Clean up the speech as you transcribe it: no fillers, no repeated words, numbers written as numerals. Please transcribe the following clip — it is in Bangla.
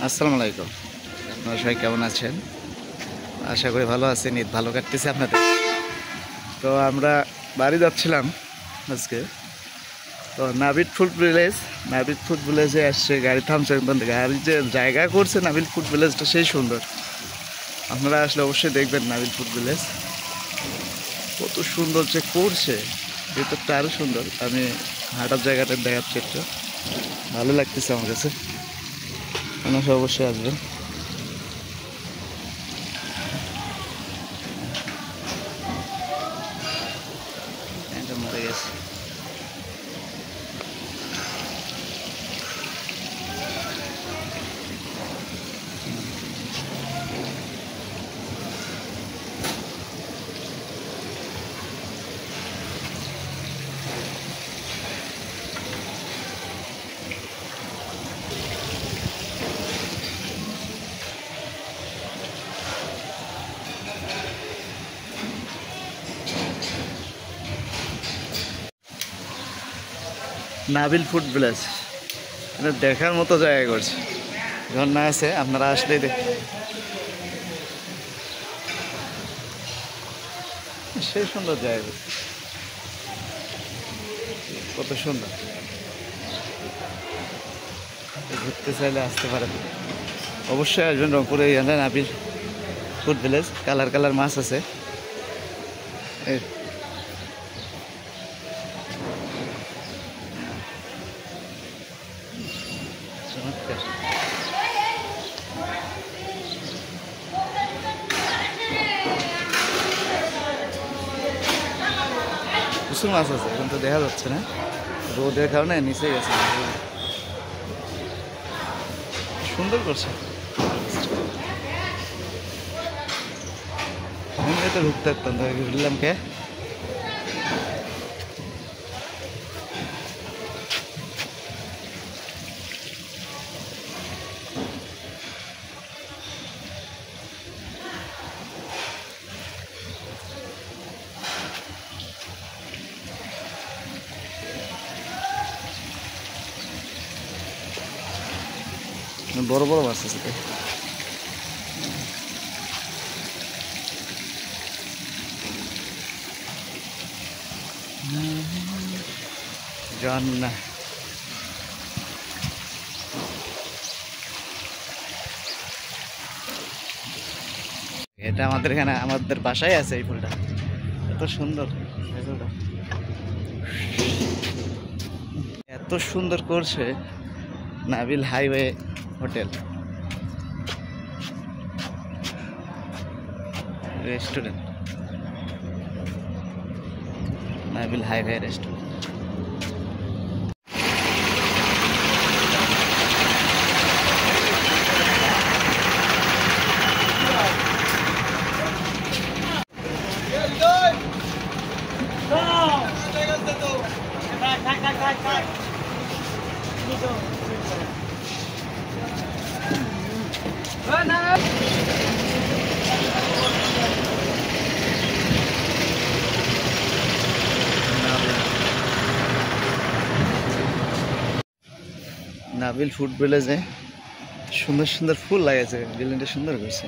আসসালামু আলাইকুম। আপনারা সবাই কেমন আছেন? আশা করি ভালো আছেন। ঈদ ভালো কাটতেছে আপনাদের। তো আমরা বাড়ি যাচ্ছিলাম আজকে। তো নাবিদ ফুড ভিলেজে আসছে, গাড়ি থামছে, গাড়ি যে জায়গা করছে নাবিল ফুড ভিলেজটা সেই সুন্দর। আপনারা আসলে অবশ্যই দেখবেন নাবিল ফুড ভিলেজ কত সুন্দর যে করছে, ভেতরটা আরও সুন্দর। আমি হাঁটার জায়গাটা দেখাচ্ছি একটু, ভালো লাগতেছে আমার কাছে। আপনারা অবশ্যই আসবেন। মরে গেছে। নাবিল ফুড ভিলেজ এটা দেখার মতো জায়গা করছে, ঝর্ণা আছে, আপনারা আসলেই দেখ। সেই সুন্দর জায়গা, কত সুন্দর। ঘুরতে চাইলে আসতে পারেন, অবশ্যই আসবেন রংপুরে। Nabil food village, colour colour মাছ আছে। চমৎকার। প্রচুর মাছ আছে, এখন তো দেখা যাচ্ছে না, রোদের কারণে নিচে গেছে। সুন্দর করছে। আমি তো ঢুকতে পারতাম, ঘুরলাম কে। বড় বড় মাছ আছে। ঝর্ণা, এটা আমাদের এখানে আমাদের বাসায় আছে এই ফুলটা, এত সুন্দর। এত সুন্দর করছে Nabil highway hotel restaurant, Nabil highway restaurant. Nabil food ভিলেজে সুন্দর সুন্দর ফুল লাগাইছে, বিল্ডিংটা সুন্দর করছে।